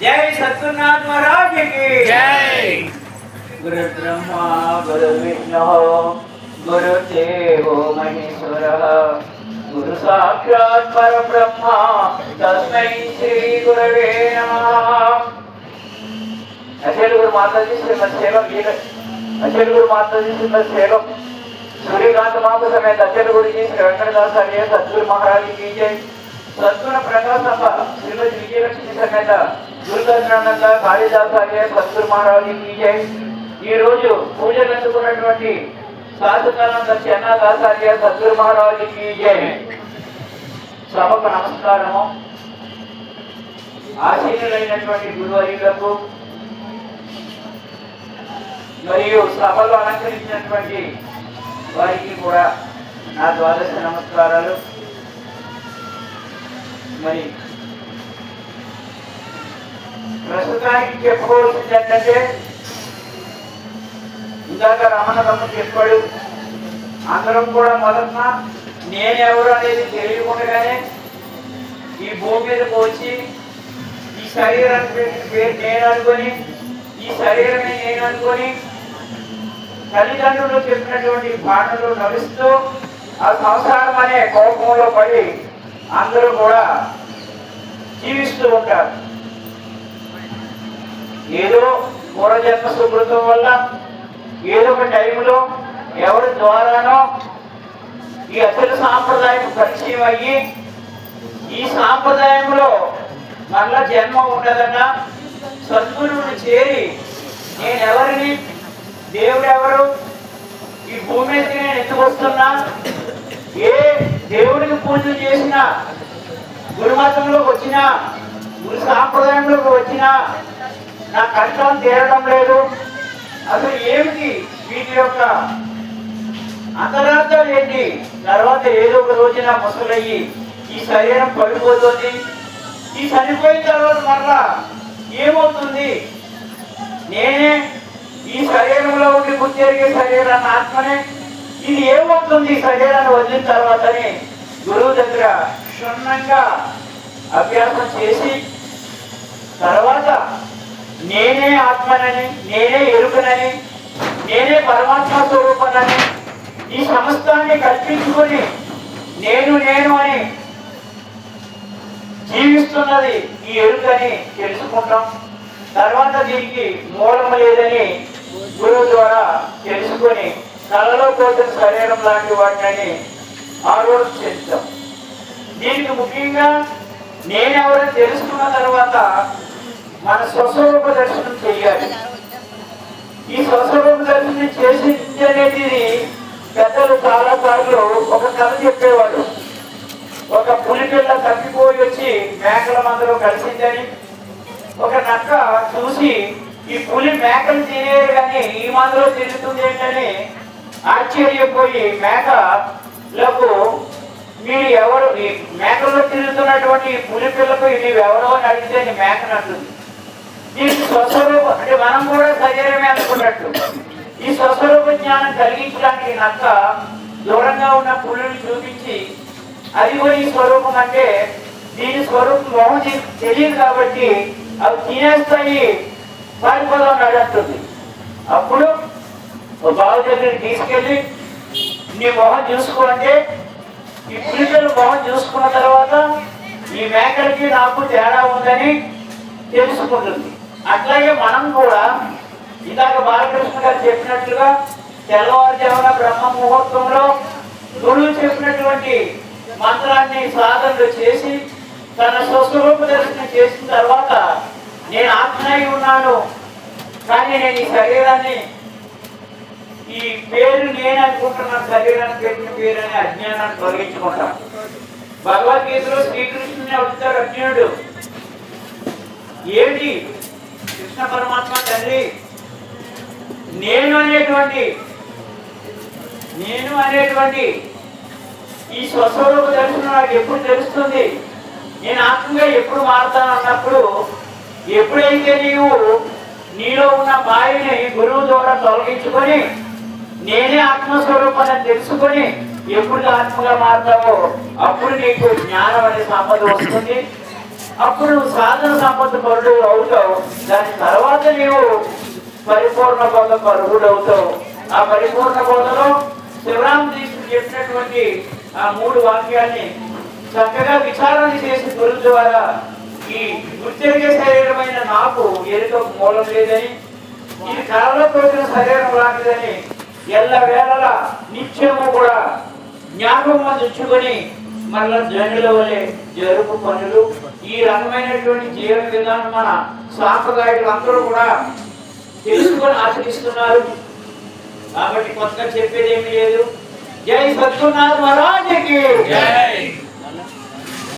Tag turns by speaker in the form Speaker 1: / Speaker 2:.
Speaker 1: जय सतगुरुनाथ महाराज की
Speaker 2: जय।
Speaker 1: गुरु ब्रह्मा गुरु विष्णु गुरुदेवो महेश्वरः गुरु साक्षात् परब्रह्म तस्मै श्री गुरवे नमः। अचल गुरु माता जी श्रीमद सेवक अचल गुरु माता जी श्रीमद सेवक सूर्यकांत महाप्रभु समेत अचल गुरु जी श्री वेंकटदास आर्य सतगुरु महाराज की जय। सद्गुण प्रकाश श्रीमद विजयलक्ष्मी समेत గురుదర్శనంద కాళిదాసార్య సద్గురు మహారాజు की जय। ఈ రోజు పూజలు అందుకున్నటువంటి శాసకానంద చెన్నాదాసార్య సద్గురు మహారాజు की जय। సభకు నమస్కారము। ఆశీనులైనటువంటి గురువర్యులకు మరియు సభలో అలంకరించినటువంటి వారికి కూడా నా ద్వాదశ నమస్కారాలు। మరి ప్రస్తుతానికి చెప్పుకోవాల్సింది ఏంటంటే ఇందాక రమణమ్మ చెప్పాడు, అందరం కూడా మొదట నేనెవరు అనేది తెలియకుండానే ఈ భూమి మీదకి వచ్చి ఈ శరీరానికి పేరు నేను అనుకొని ఈ శరీరమే నేను అనుకొని తల్లిదండ్రులు చెప్పినటువంటి బాటలు నడుస్తూ ఆ సంసారం అనే కోపంలో పడి అందరూ కూడా జీవిస్తూ ఉంటారు। ఏదో పూర్వజన్మ సుకృతం వల్ల ఏదో ఒక టైంలో ఎవరి ద్వారానో ఈ అసలు సాంప్రదాయం పరిచయం అయ్యి ఈ సాంప్రదాయంలో మళ్ళా జన్మ ఉండదన్న సద్గురువుని చేరి నేను ఎవరిని, దేవుడు ఎవరు, ఈ భూమి మీదకి నేను ఎందుకు వస్తున్నా, ఏ దేవుడికి పూజలు చేసినా, గురుమతంలోకి వచ్చినా, గురు సాంప్రదాయంలోకి వచ్చినా నా కష్టం తీరడం లేదు, అసలు ఏమిటి వీటి యొక్క అంతరార్థాలు ఏంటి, తర్వాత ఏదో ఒక రోజున ముసలయ్యి ఈ శరీరం పడిపోతుంది, ఈ చనిపోయిన తర్వాత మళ్ళా ఏమవుతుంది, నేనే ఈ శరీరంలో ఉండి గుర్తెరిగే శరీరాన్ని ఆత్మనే, ఇది ఏమవుతుంది ఈ శరీరాన్ని వదిలిన తర్వాతనే గురువు దగ్గర క్షుణ్ణంగా అభ్యాసం చేసి తర్వాత నేనే ఆత్మనని, నేనే ఎరుకనని, నేనే పరమాత్మ స్వరూపనని ఈ సమస్తాన్ని కల్పించుకొని నేను నేను అని జీవిస్తున్నది ఈ ఎరుకని తెలుసుకుంటాం। తర్వాత దీనికి మూలం లేదని గురువు ద్వారా తెలుసుకొని కళలో పోతున్న శరీరం లాంటి వాటిని ఆలోచిస్తాం। దీనికి ముఖ్యంగా నేనెవరని తెలుసుకున్న తర్వాత మన స్వస్వరూప దర్శనం చేయాలి। ఈ స్వస్వరూప దర్శనం చేసి అనేది పెద్దలు చాలా సార్లు ఒక కథ చెప్పేవాడు। ఒక పులిపిల్ల తప్పిపోయి వచ్చి మేకల మందలో కలిసిందని ఒక నక్క చూసి ఈ పులి మేకలు తినేది కానీ ఈ మందలో తిరుగుతుంది ఏంటని ఆశ్చర్యపోయి మేకలకు మీరు ఎవరు, ఈ మేకల్లో తిరుగుతున్నటువంటి పులి పిల్లకు నీవెవరో అని అడిగితే మేకను అంటుంది। దీనికి స్వస్వరూప అంటే మనం కూడా శరీరమే అనుకున్నట్టు ఈ స్వస్వరూప జ్ఞానం కలిగించడానికి నక్క దూరంగా ఉన్న పులిని చూపించి అదిగో ఈ స్వరూపం అంటే దీని స్వరూపం మొహం తెలియదు కాబట్టి అవి తినేస్తాయి, పారిపోదాం నడుస్తుంది। అప్పుడు బావి దగ్గరికి తీసుకెళ్ళి నీ మొహం చూసుకో అంటే ఈ పులిపిల్ల మొహం చూసుకున్న తర్వాత ఈ మేకలకి నాకు తేడా ఉందని తెలుసుకుంటుంది। అట్లాగే మనం కూడా ఇందాక బాలకృష్ణ గారు చెప్పినట్లుగా తెల్లవారుజామున బ్రహ్మ ముహూర్తంలో గురువు చెప్పినటువంటి మంత్రాన్ని సాధనలు చేసి తన స్వస్వరూప దర్శనం చేసిన తర్వాత నేను ఆత్మనై ఉన్నాను కానీ నేను ఈ శరీరాన్ని ఈ పేరు నేను అనుకుంటున్నాను, శరీరానికి పెట్టిన పేరు అనే అజ్ఞానాన్ని తొలగించుకుంటాం। భగవద్గీతలో శ్రీకృష్ణుని అడుగుతాడు అర్జునుడు, ఏమిటి కృష్ణ పరమాత్మ తండ్రి నేను అనేటువంటి ఈ స్వస్వరూప దర్శనం నాకు ఎప్పుడు తెలుస్తుంది, నేను ఆత్మగా ఎప్పుడు మారుతాను అన్నప్పుడు ఎప్పుడైతే నీలో ఉన్న మాయని గురువు ద్వారా తొలగించుకొని నేనే ఆత్మస్వరూపాన్ని తెలుసుకొని ఎప్పుడు ఆత్మగా మారుతావో అప్పుడు నీకు జ్ఞానం అనే సంపద వస్తుంది। అప్పుడు నువ్వు సాధన సంపత్తి పరుడు అవుతావు. దాని తర్వాత నీవు పరిపూర్ణ బోధ పరుడు అవుతావు. ఆ పరిపూర్ణ బోధలో శివరామకృష్ణుడు చెప్పినటువంటి ఆ 3 వాక్యాన్ని చక్కగా విచారణ చేసి గురువు ద్వారా ఈ గుర్తెరిగే శరీరమైన నాకు ఎరుక మూలం లేదని, ఇది కళలో తోచిన శరీరం లాంటిదని ఎల్ల వేళలా నిత్యము కూడా జ్ఞాపకం ఉంచుకొని మళ్ళా జనుల వలె జరుపు పనులు ఈ రకమైనటువంటి జీవన విధానం మన సాంప్రదాయాలు అందరూ కూడా తెలుసుకొని ఆచరిస్తున్నారు. కాబట్టి కొత్తగా చెప్పేది ఏమీ లేదు. జై సద్గురునాథ్ మహారాజ్కి జై.